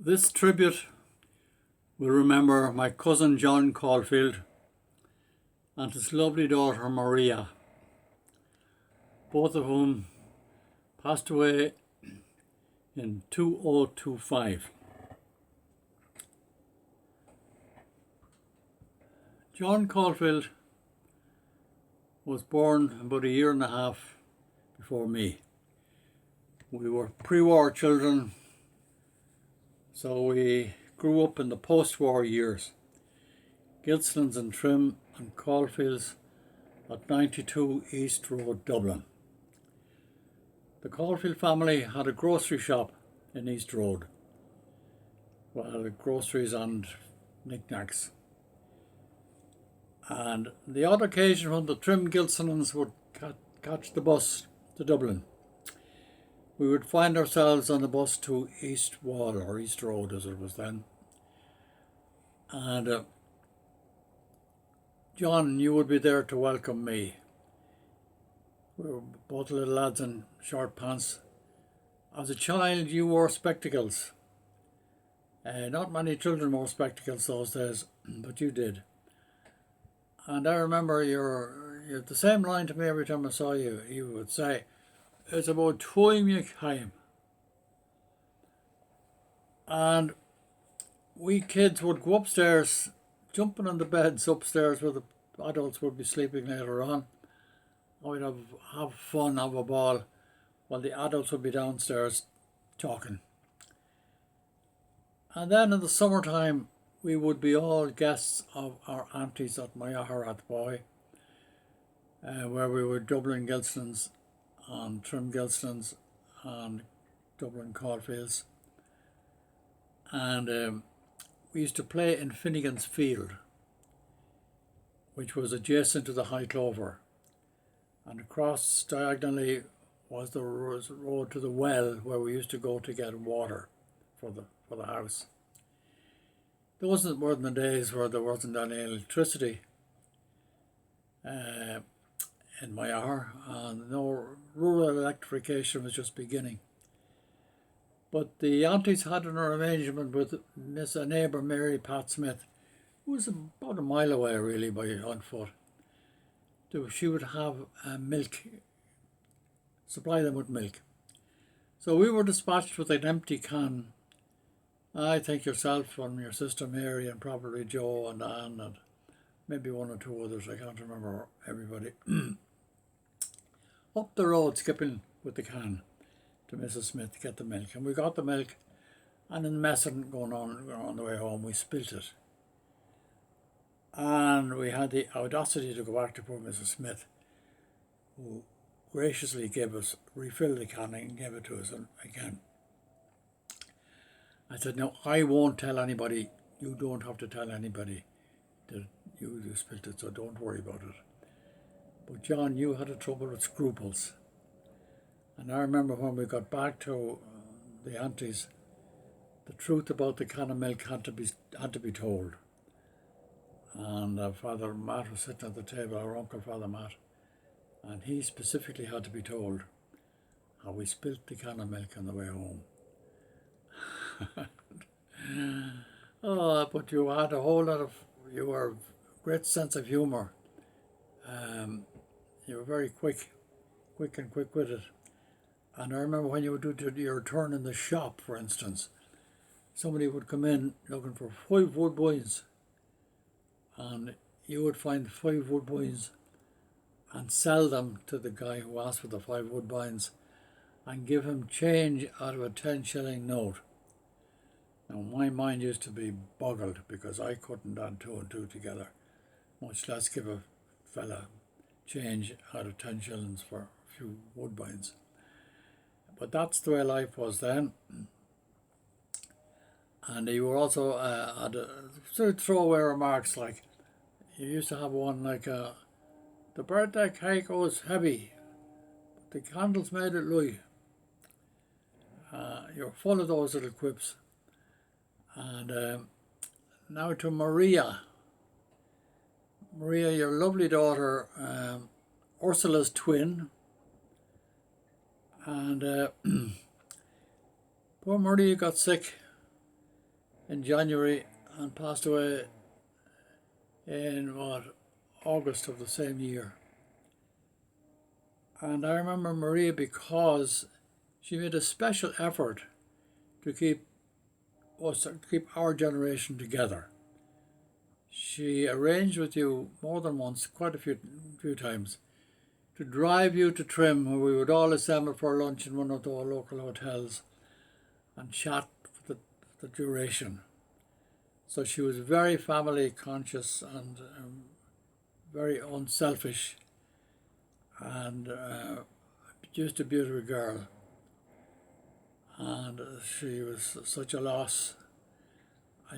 This tribute will remember my cousin John Caulfield and his lovely daughter Maria, both of whom passed away in 2025. John Caulfield was born about a year and a half before me. We were pre-war children, so we grew up in the post-war years. Gilslands and Trim and Caulfields at 92 East Road, Dublin. The Caulfield family had a grocery shop in East Road. Well, groceries and knickknacks. And the odd occasion when the Trim Gilslands would catch the bus to Dublin, we would find ourselves on the bus to East Wall, or East Road as it was then. And John, you would be there to welcome me. We were both little lads in short pants. As a child, you wore spectacles. Not many children wore spectacles those days, but you did. And I remember you're the same line to me every time I saw you. You would say, "It's about time you came." And we kids would go upstairs, jumping on the beds upstairs where the adults would be sleeping later on. And we'd have fun, have a ball, while the adults would be downstairs talking. And then in the summertime, we would be all guests of our aunties at Mayaharat Boy, where we were Dublin Gilslands and Trim Gilslands and Dublin Caulfields. And we used to play in Finnegan's Field, which was adjacent to the High Clover. And across diagonally was the road to the well where we used to go to get water for the house. Those were the days where there wasn't any electricity in Mayar, and no rural electrification was just beginning. But the aunties had an arrangement with a neighbour, Mary Pat Smith, who was about a mile away really on foot. She would have milk, supply them with milk. So we were dispatched with an empty can. I think yourself and your sister Mary and probably Joe and Anne and maybe one or two others, I can't remember everybody, up the road skipping with the can to Mrs. Smith to get the milk. And we got the milk, and in messing going on the way home, we spilt it. And we had the audacity to go back to poor Mrs. Smith, who graciously refilled the can and gave it to us again. I said, "No, I won't tell anybody. You don't have to tell anybody that you spilt it, so don't worry about it." But John, you had a trouble with scruples. And I remember when we got back to the aunties, the truth about the can of milk had to be told. And Father Matt was sitting at the table, our Uncle Father Matt, and he specifically had to be told how we spilt the can of milk on the way home. Oh, but you had a whole lot you were a great sense of humour. You were very quick and quick-witted. And I remember when you would do your turn in the shop, for instance, somebody would come in looking for 5 woodbines, and you would find 5 woodbines and sell them to the guy who asked for the 5 woodbines and give him change out of a 10-shilling note. Now, my mind used to be boggled because I couldn't add 2 and 2 together, much less give a fella change out of 10 shillings for a few woodbines. But that's the way life was then. And you were also had sort of throwaway remarks, like you used to have one like, "The birthday cake was heavy, but the candles made it light." You're full of those little quips. And now to Maria. Maria, your lovely daughter, Ursula's twin. And poor Maria got sick in January and passed away in August of the same year. And I remember Maria because she made a special effort to keep our generation together. She arranged with you more than once, quite a few times, to drive you to Trim, where we would all assemble for lunch in one of the local hotels and chat for the duration. So she was very family conscious and very unselfish, and just a beautiful girl. And she was such a loss.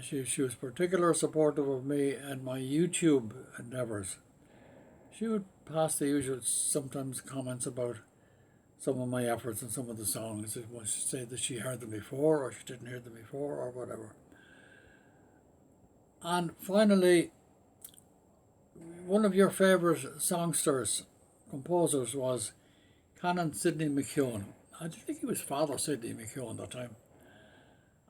She was particularly supportive of me and my YouTube endeavours. She would pass the usual sometimes comments about some of my efforts and some of the songs. She would say that she heard them before, or she didn't hear them before, or whatever. And finally, one of your favourite songsters, composers, was Canon Sidney McKeown. I think he was Father Sidney McKeown at that time.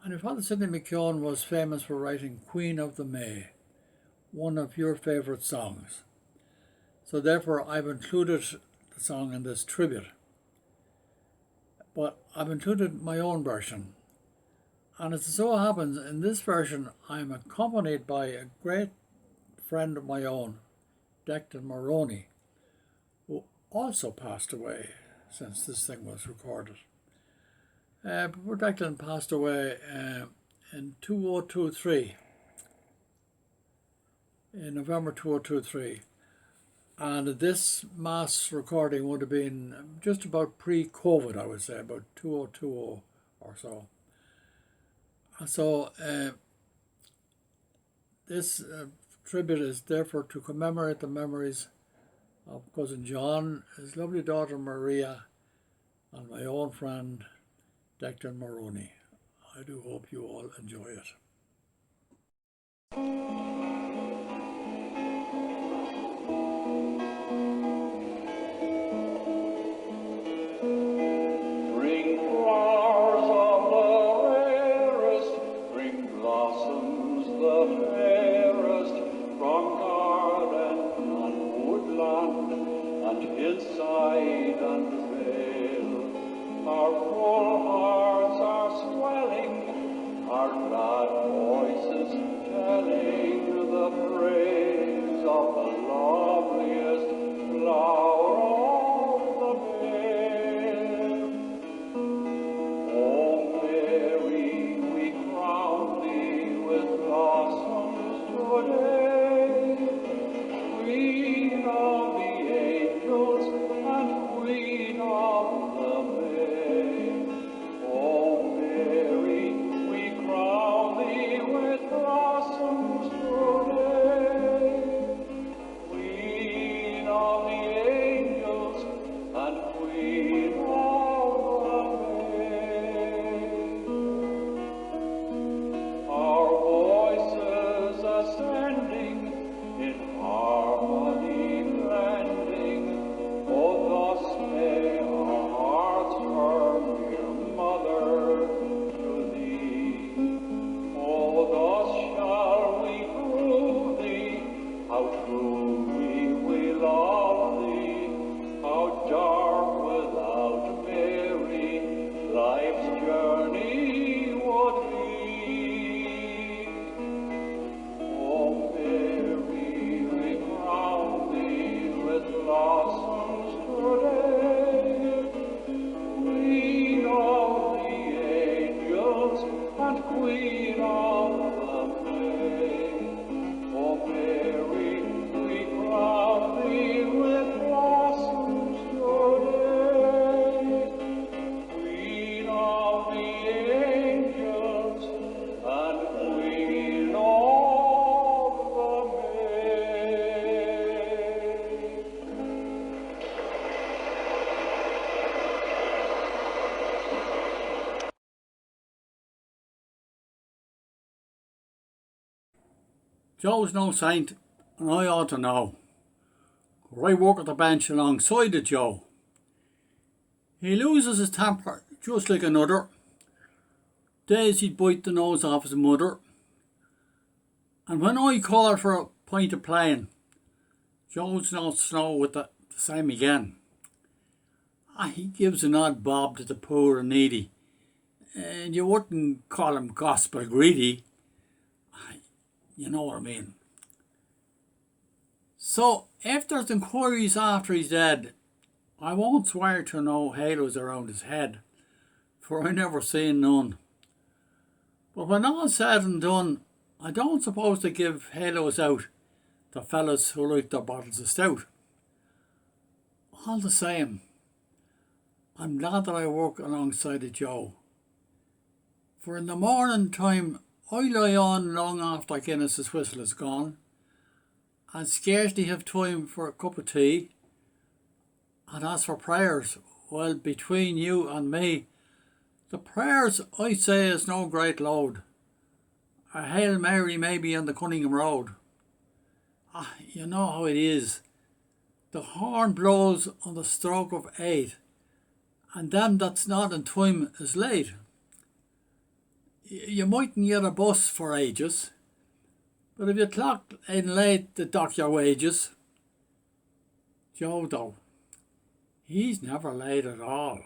And Father Sidney McKeown was famous for writing Queen of the May, one of your favourite songs. So therefore I've included the song in this tribute. But I've included my own version. And as it so happens, in this version I'm accompanied by a great friend of my own, Declan Maroney, who also passed away since this thing was recorded. Poor Declan passed away in 2023, in November 2023. And this mass recording would have been just about pre-COVID, I would say, about 2020 or so. So this tribute is therefore to commemorate the memories of cousin John, his lovely daughter Maria, and my own friend Declan Maroney. I do hope you all enjoy it. Bring flowers of the rarest, bring blossoms the fairest, from garden and woodland and hillside and vale. Our full hearts are swelling, our glad voices telling the praise of the loveliest flower of the vale. O Mary, we crown thee with blossoms today, Queen of the angels and Queen of the May. O Mary, we crown thee with blossoms today, Queen of the angels and Queen of the May. Our voices ascending, in harmony blending, oh thus may our hearts turn, dear Mother, to thee. Oh thus shall we prove thee, how truly we love thee, how dark without Mary life's journey would be. O Mary, we crown thee with blossoms today, Queen of the angels and Queen of the May. O Mary, we crown thee with blossoms today, Queen of the angels and Queen of the May. Joe's no saint, and I ought to know, for I work at the bench alongside of Joe. He loses his temper just like another. Days he'd bite the nose off his mother, And when I call for a pint of playing, Joe's no slow with the same again. He gives an odd bob to the poor and needy, and you wouldn't call him gospel greedy. You know what I mean. So, if there's inquiries after he's dead, I won't swear to no halos around his head, for I never seen none. But when all's said and done, I don't suppose to give halos out to fellas who like their bottles of stout. All the same, I'm glad that I work alongside of Joe. For in the morning time, I lie on long after Guinness's whistle is gone, and scarcely have time for a cup of tea. And as for prayers, well, between you and me, the prayers I say is no great load. A Hail Mary maybe on the Cunningham Road. You know how it is. The horn blows on the stroke of 8, and them that's not in time is late. You mightn't get a bus for ages, but if you clock in late to dock your wages. Joe though, he's never late at all,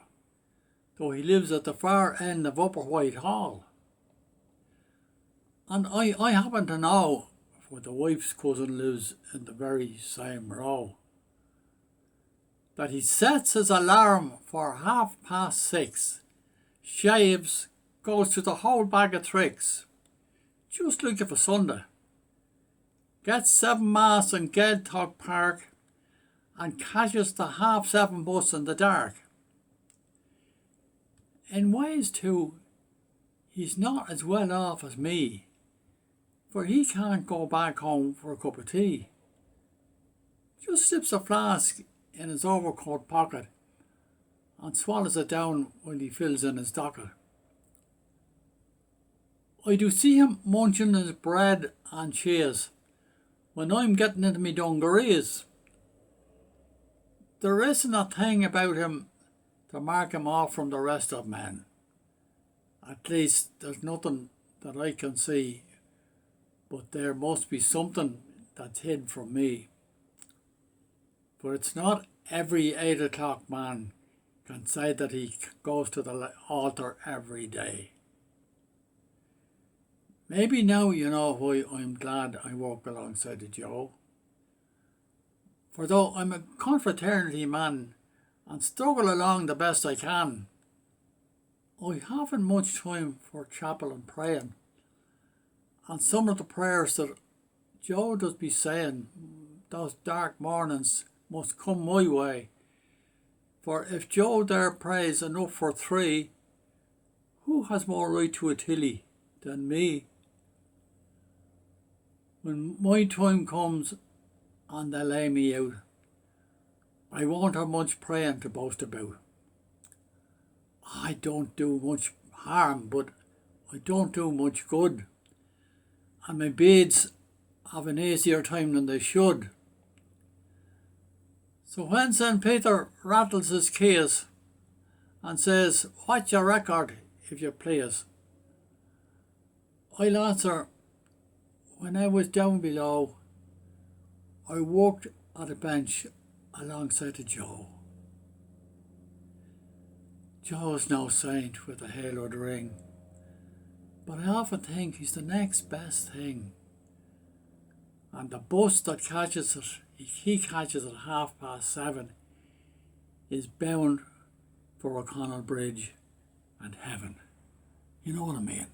though he lives at the far end of Upper Whitehall. And I happen to know, for the wife's cousin lives in the very same row, that he sets his alarm for 6:30, shaves, goes to the whole bag of tricks, just like of a Sunday, gets 7 Mass in Gedtog Park, and catches the 7:30 bus in the dark. In ways too, he's not as well off as me, for he can't go back home for a cup of tea. Just slips a flask in his overcoat pocket and swallows it down when he fills in his docket. I do see him munching his bread and cheese when I'm getting into me dungarees. There isn't a thing about him to mark him off from the rest of men. At least there's nothing that I can see, but there must be something that's hid from me. But it's not every 8 o'clock man can say that he goes to the altar every day. Maybe now you know why I'm glad I work alongside of Joe. For though I'm a confraternity man and struggle along the best I can, I haven't much time for chapel and praying. And some of the prayers that Joe does be saying those dark mornings must come my way. For if Joe there prays enough for 3, who has more right to a tilly than me? When my time comes and they lay me out, I won't have much praying to boast about. I don't do much harm, but I don't do much good. And my beads have an easier time than they should. So when St. Peter rattles his keys and says, "What's your record, if you please?" I'll answer, when I was down below, I worked at a bench alongside of Joe. Joe's no saint with a haloed ring, but I often think he's the next best thing. And the bus that catches it, he catches at 7:30, is bound for O'Connell Bridge and heaven. You know what I mean?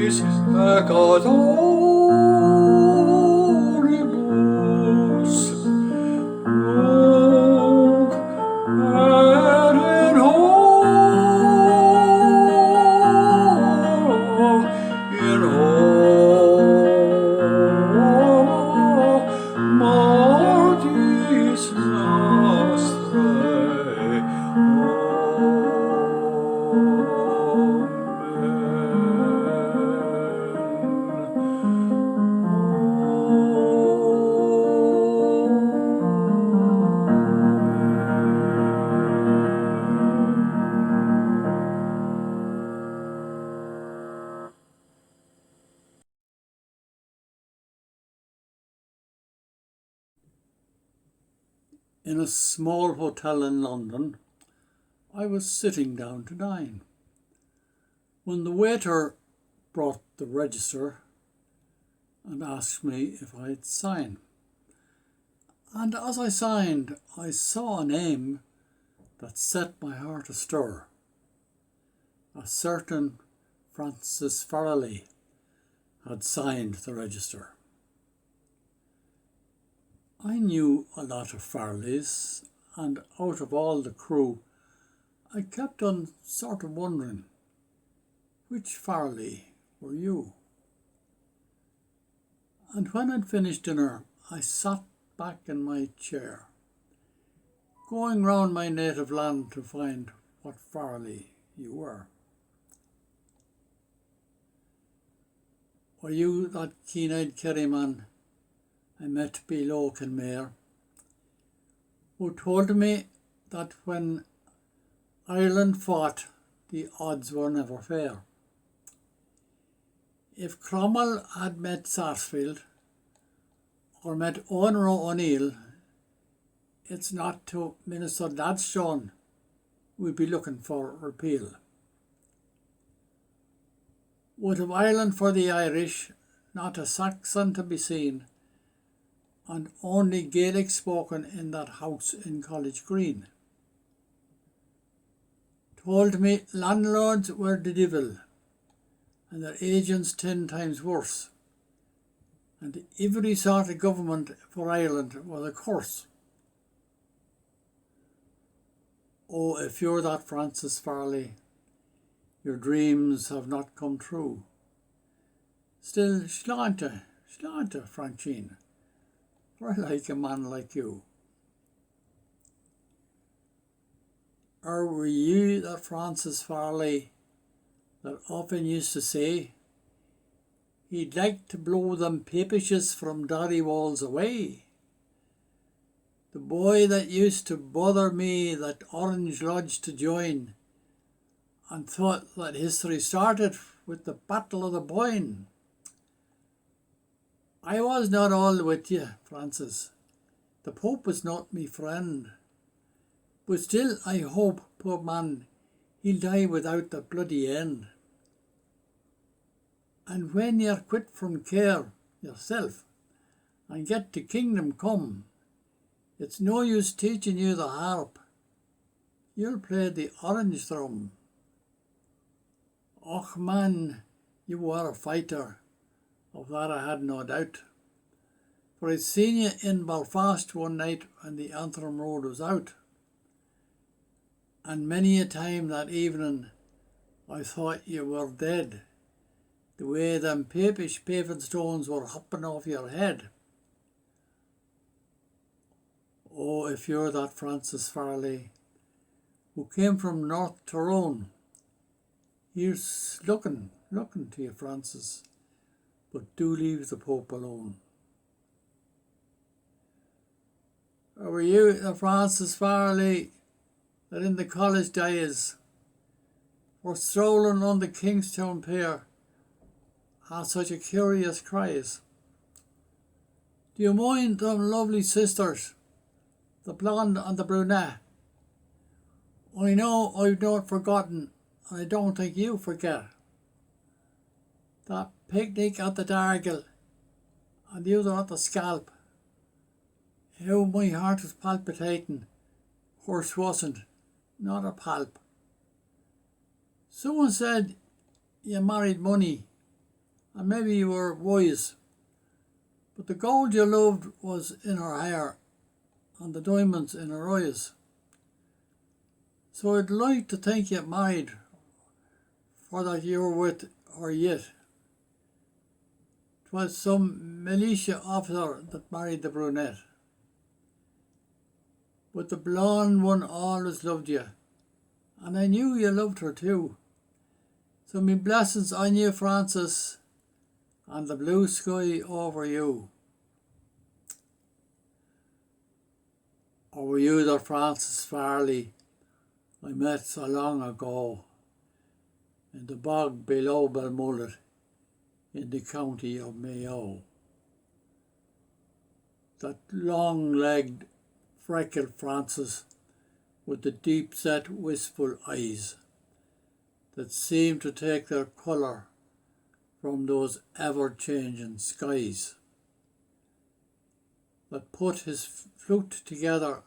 peccatoribus, nunc et in mortis nostrae. In a small hotel in London, I was sitting down to dine, when the waiter brought the register and asked me if I'd sign. And as I signed, I saw a name that set my heart astir. A certain Francis Farrelly had signed the register. I knew a lot of Farrellys, and out of all the crew, I kept on sort of wondering, which Farrelly were you? And when I'd finished dinner, I sat back in my chair, going round my native land to find what Farrelly you were. Were you that keen-eyed Kerryman I met below Kenmare, who told me that when Ireland fought, the odds were never fair? If Cromwell had met Sarsfield or met Owen Roe O'Neill, it's not to Minister Gladstone we'd be looking for repeal. Would have Ireland for the Irish, not a Saxon to be seen, and only Gaelic spoken in that house in College Green. Told me landlords were the devil, and their agents 10 times worse, and every sort of government for Ireland was a curse. Oh, if you're that Francis Farrelly, your dreams have not come true. Still, sláinte, Francine, for I like a man like you. Or were you that Francis Farrelly that often used to say he'd like to blow them papishes from Derry walls away? The boy that used to bother me that Orange Lodge to join, and thought that history started with the Battle of the Boyne. I was not all with you, Francis. The Pope was not me friend. But still I hope, poor man, he'll die without the bloody end. And when you're quit from care yourself and get to kingdom come, it's no use teaching you the harp. You'll play the orange drum. Och man, you were a fighter, of that I had no doubt. For I'd seen you in Belfast one night when the Antrim Road was out. And many a time that evening I thought you were dead, the way them papish paving stones were hopping off your head. Oh, if you're that Francis Farrelly, who came from North Tyrone, here's looking to you, Francis, but do leave the Pope alone. Or were you the Francis Farrelly that in the college days were strolling on the Kingstown pier had such a curious cries? Do you mind them lovely sisters, the blonde and the brunette? I know I've not forgotten, and I don't think you forget. That picnic at the Dargle and the other at the Scalp. How my heart was palpitating. Horse wasn't, not a palp. Someone said you married money, and maybe you were wise, but the gold you loved was in her hair and the diamonds in her eyes. So I'd like to think you married for that you were with her yet. 'Twas some militia officer that married the brunette. But the blonde one always loved you, and I knew you loved her too. So me blessings on you, Francis, and the blue sky over you. Or were you the Francis Farley I met so long ago in the bog below Balmullet in the county of Mayo? That long-legged, freckled Francis with the deep-set, wistful eyes that seemed to take their colour from those ever-changing skies, that put his flute together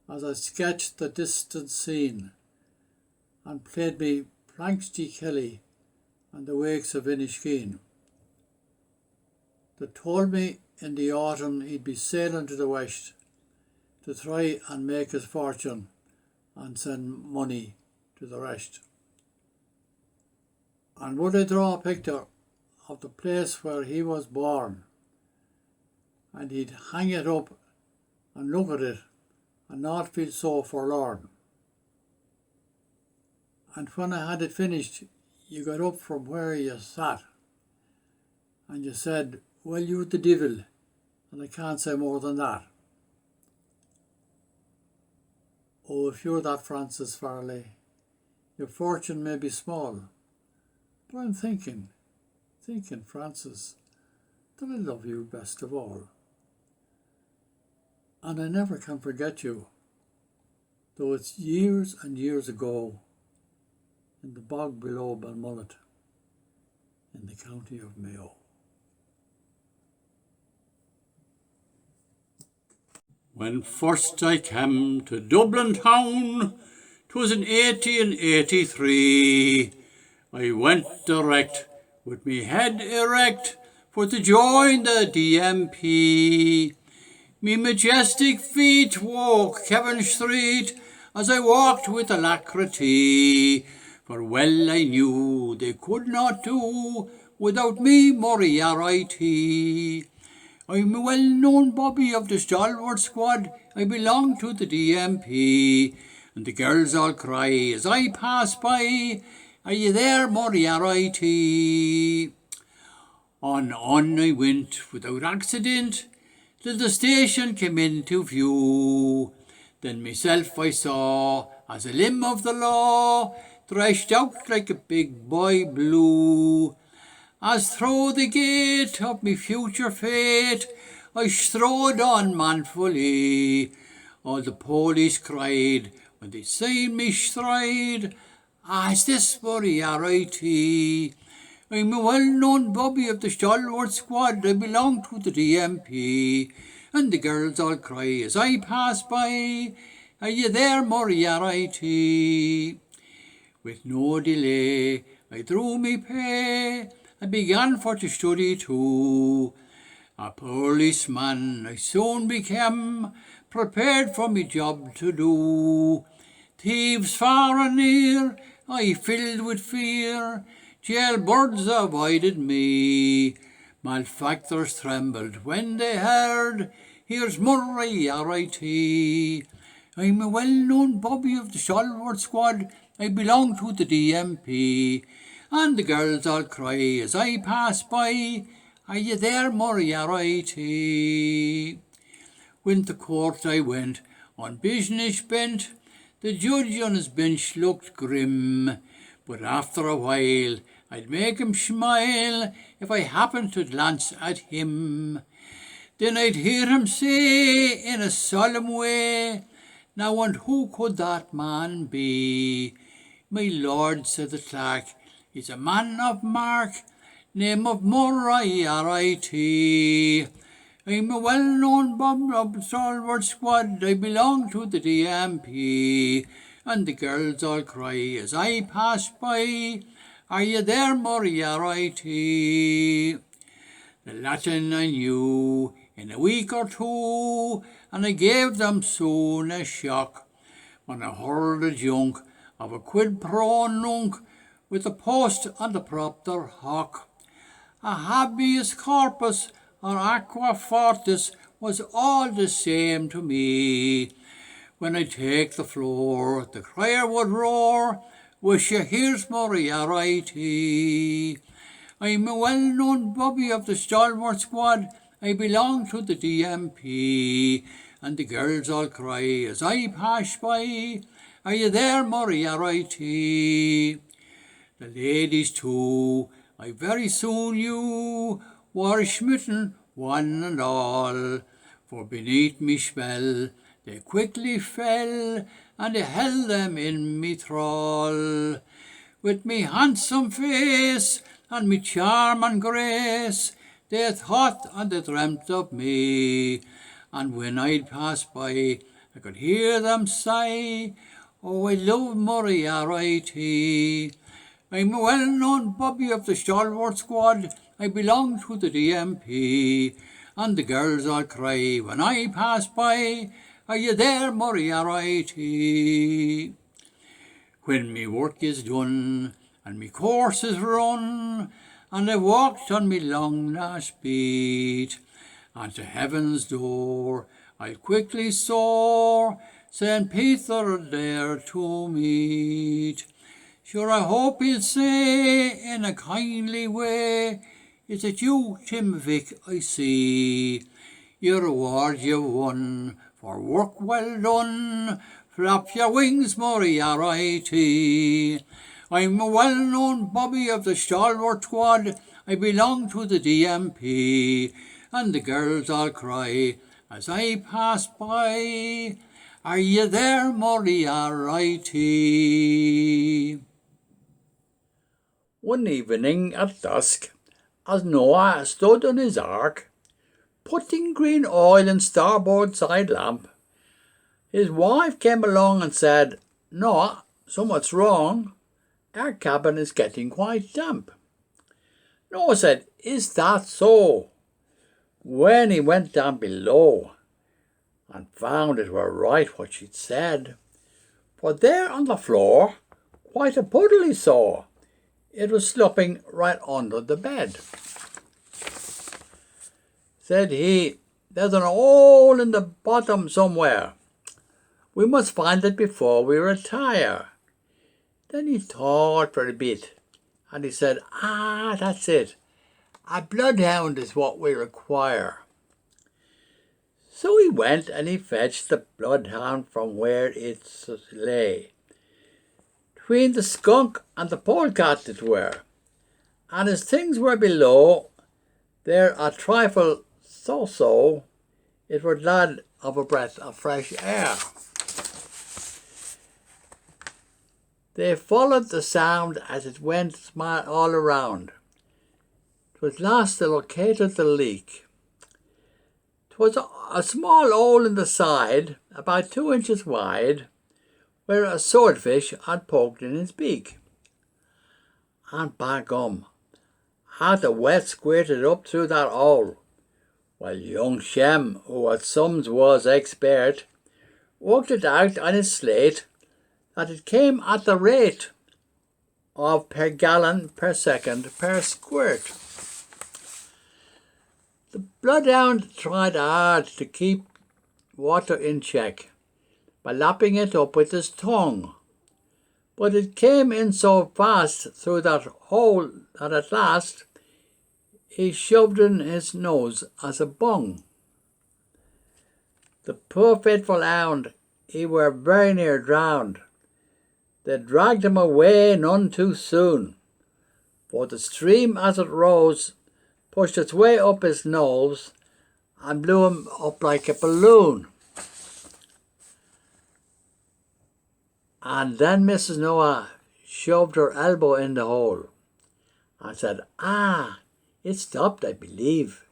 as I sketched the distant scene and played me Planks G. Kelly and the Wakes of Inniskeen, that told me in the autumn he'd be sailing to the west to try and make his fortune and send money to the rest. And would I draw a picture of the place where he was born, and he'd hang it up and look at it and not feel so forlorn. And when I had it finished, you got up from where you sat and you said, well, you're the devil, and I can't say more than that. Oh, if you're that Francis Farley, your fortune may be small, but I'm thinking, Francis, that I love you best of all. And I never can forget you, though it's years and years ago, in the bog below Balmullet, in the county of Mayo. When first I came to Dublin town, 'twas in 1883, I went direct, with me head erect, for to join the DMP. Me majestic feet walk Kevin Street, as I walked with alacrity, for well I knew they could not do without me Moriarty. I'm a well-known bobby of the stalwart squad, I belong to the DMP, and the girls all cry as I pass by, are you there, Moriarty? On I went without accident, till the station came into view. Then myself I saw, as a limb of the law, thrashed out like a big boy blue. As through the gate of me future fate, I strode on manfully. All the police cried, when they seen me stride, is this Moriarty? I'm a well-known bobby of the stalwart squad, I belong to the DMP, and the girls all cry as I pass by, are you there, Moriarty? With no delay, I drew me pay, and began for to study too. A policeman I soon became, prepared for me job to do. Thieves far and near, I filled with fear, jailbirds avoided me. Malefactors trembled when they heard, here's Moriarty. I'm a well-known bobby of the stalwart squad, I belong to the DMP, and the girls all cry as I pass by, are you there, Moriarty? When to court I went, on business bent, the judge on his bench looked grim, but after a while I'd make him smile if I happened to glance at him. Then I'd hear him say in a solemn way, now and who could that man be? My lord, said the clerk, he's a man of mark, name of Moriarty. I'm a well-known bob of stalwart squad, I belong to the DMP, and the girls all cry as I pass by, Are you there, Moriarty? The Latin I knew in a week or two, and I gave them soon a shock when I heard the junk of a quid pro nunc with the post and the propter hoc. A habeas corpus or aqua fortis was all the same to me. When I take the floor, the crier would roar, "Wish you here's Moriarty." I'm a well-known bobby of the stalwart squad. I belong to the DMP, and the girls all cry as I pass by, "Are you there, Moriarty?" The ladies too, I very soon knew, were smitten one and all, for beneath me spell they quickly fell, and I held them in me thrall. With me handsome face and me charm and grace, they thought and they dreamt of me, and when I'd pass by, I could hear them sigh, "Oh, I love Moriarty." I'm a well-known bobby of the stalwart squad. I belong to the DMP, and the girls all cry when I pass by, "Are you there, Moriarty?" When me work is done and me course is run, and I've walked on me long last beat, and to heaven's door I'll quickly soar, St. Peter there to meet. Sure I hope he'll say in a kindly way, "Is it you, Tim Vick, I see? Your reward you've won for work well done. Flap your wings, Moriarty." I'm a well-known bobby of the stalwart squad. I belong to the DMP, and the girls all cry as I pass by, "Are you there, Moriarty?" One evening at dusk, as Noah stood on his ark, putting green oil in starboard side lamp, his wife came along and said, "Noah, somewhat's wrong. Our cabin is getting quite damp." Noah said, "Is that so?" When he went down below and found it were right what she'd said, for there on the floor quite a puddle he saw. It was slopping right under the bed. Said he, "There's an hole in the bottom somewhere. We must find it before we retire." Then he thought for a bit, and he said, "That's it. A bloodhound is what we require." So he went and he fetched the bloodhound from where it lay. Between the skunk and the polecat it were, and as things were below, there a trifle so, it were glad of a breath of fresh air. They followed the sound as it went all around. 'Twas last they located the leak. 'Twas a small hole in the side, about 2 inches wide, where a swordfish had poked in his beak. And by gum, how the wet squirted up through that hole. Well, young Shem, who at sums was expert, worked it out on his slate that it came at the rate of per gallon per second per squirt. The bloodhound tried hard to keep water in check by lapping it up with his tongue, but it came in so fast through that hole that at last he shoved in his nose as a bung. The poor faithful hound, he were very near drowned. They dragged him away none too soon, for the stream as it rose pushed its way up his nose and blew him up like a balloon. And then Mrs. Noah shoved her elbow in the hole and said, it stopped, I believe.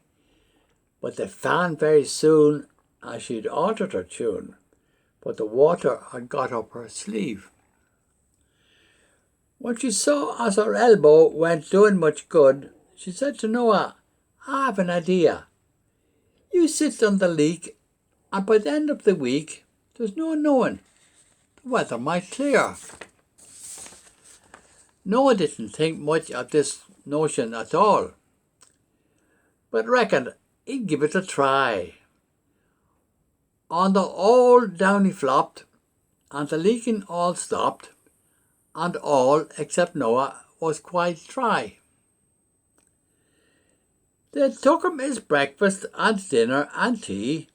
But they found very soon as she'd altered her tune, but the water had got up her sleeve. When she saw as her elbow weren't doing much good, she said to Noah, I have an idea. You sit on the leak, and by the end of the week, there's no knowing. The weather might clear. Noah didn't think much of this notion at all, but reckoned he'd give it a try. On the old down he flopped, and the leaking all stopped, and all except Noah was quite dry. They took him his breakfast and dinner and tea,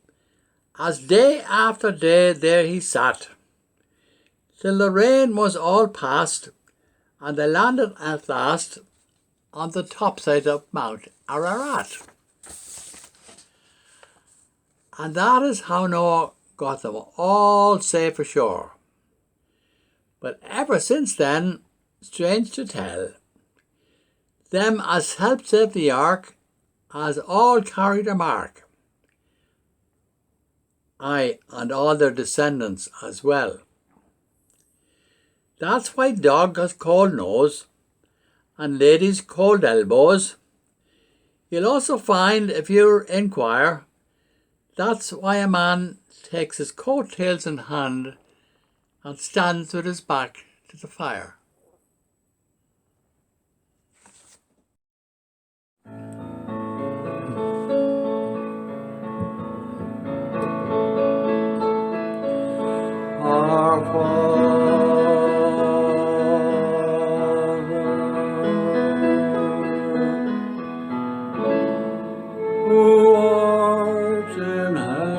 as day after day there he sat, till the rain was all past, and they landed at last on the top side of Mount Ararat. And that is how Noah got them all safe ashore. But ever since then, strange to tell, them as helped save the ark has all carried a mark. Aye, and all their descendants as well. That's why dog has cold nose and ladies cold elbows. You'll also find, if you inquire, that's why a man takes his coat-tails in hand and stands with his back to the fire. Our Father, who art in heaven,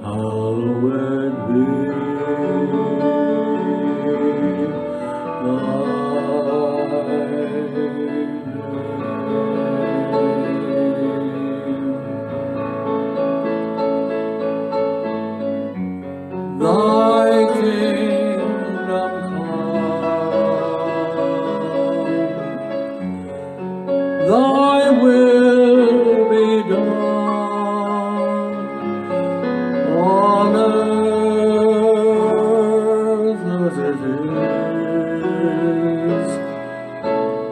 hallowed be thy kingdom come, thy will be done on earth as it is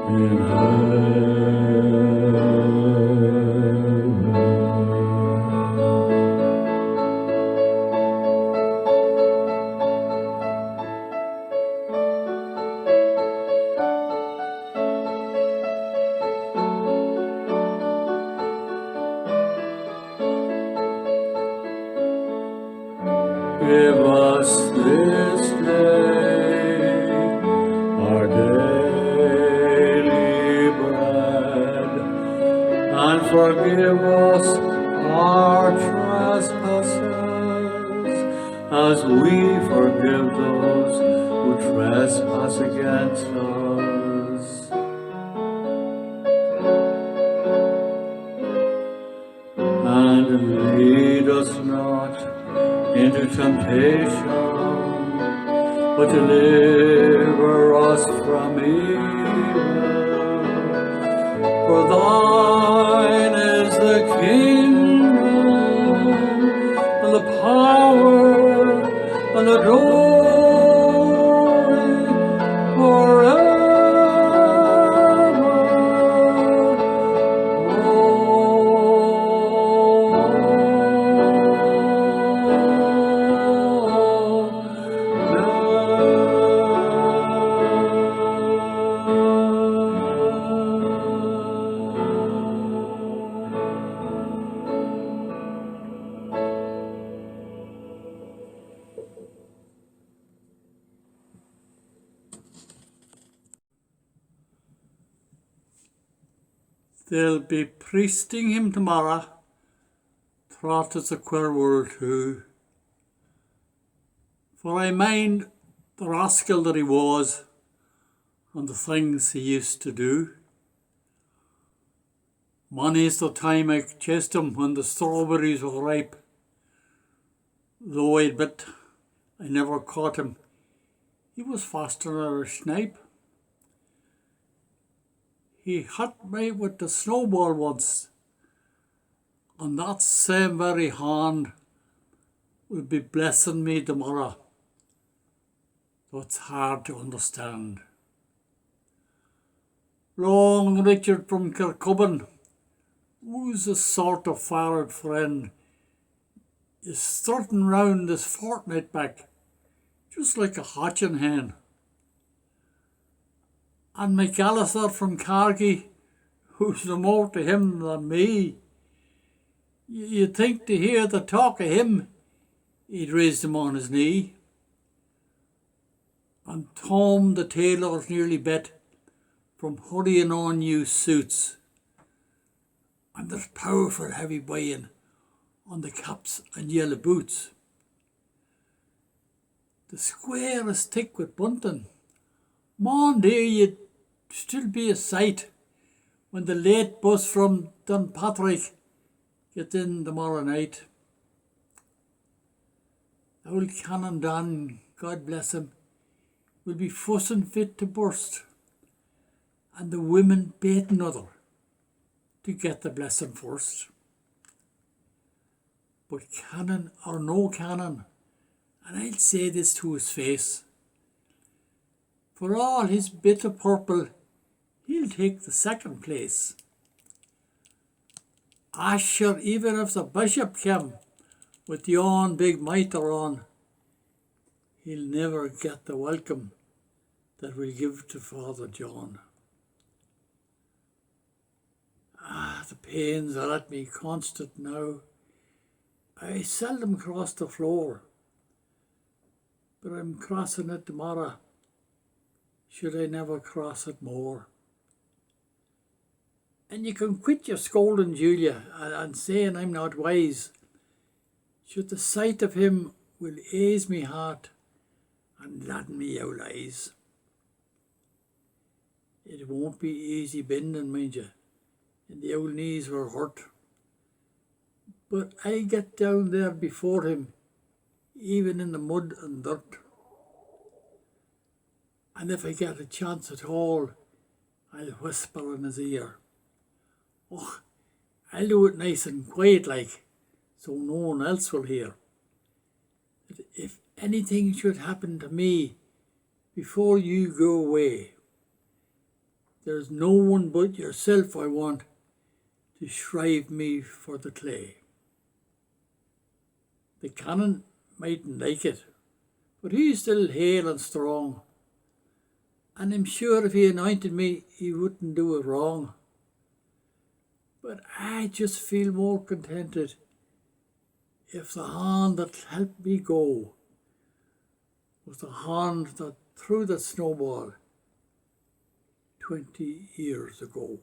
in heaven. Give us this day our daily bread, and forgive us our trespasses, as we forgive those who trespass against us. And lead us not into temptation, but deliver us from evil. For thine is the kingdom, and the power, and the glory, forever. They'll be priesting him tomorrow. Thought it's a queer word too. For I mind the rascal that he was and the things he used to do. Many's the time I chased him when the strawberries were ripe. Though I admit I never caught him, he was faster than a snipe. He hit me with the snowball once, and that same very hand will be blessing me tomorrow, though it's hard to understand. Long Richard from Kirkcudbright, who's a sort of forward friend, is strutting round this fortnight back, just like a hatching hen. And McAllister from Cargie, who's no more to him than me, you'd think to hear the talk of him, he'd raised him on his knee. And Tom the tailor's nearly bet from hurrying on new suits. And there's powerful heavy buying on the caps and yellow boots. The square is thick with bunting. Mon dear, you'd still be a sight when the late bus from Dunpatrick gets in tomorrow night. Old Canon Don, God bless him, will be fussing fit to burst, and the women baiting other to get the blessing first. But canon or no canon, and I'll say this to his face, for all his bit of purple, he'll take the second place. Asher, even if the bishop came with yon big mitre on, he'll never get the welcome that we'll give to Father John. The pains are at me constant now. I seldom cross the floor, but I'm crossing it tomorrow, should I never cross it more. And you can quit your scolding, Julia, and saying I'm not wise, should the sight of him will ease me heart and gladden me out eyes. It won't be easy bending, mind you, and the old knees were hurt. But I get down there before him, even in the mud and dirt. And if I get a chance at all, I'll whisper in his ear. Oh, I'll do it nice and quiet like, so no one else will hear. That if anything should happen to me before you go away, there's no one but yourself I want to shrive me for the clay. The canon mightn't like it, but he's still hale and strong, and I'm sure if he anointed me, he wouldn't do it wrong. But I just feel more contented if the hand that helped me go was the hand that threw the snowball 20 years ago.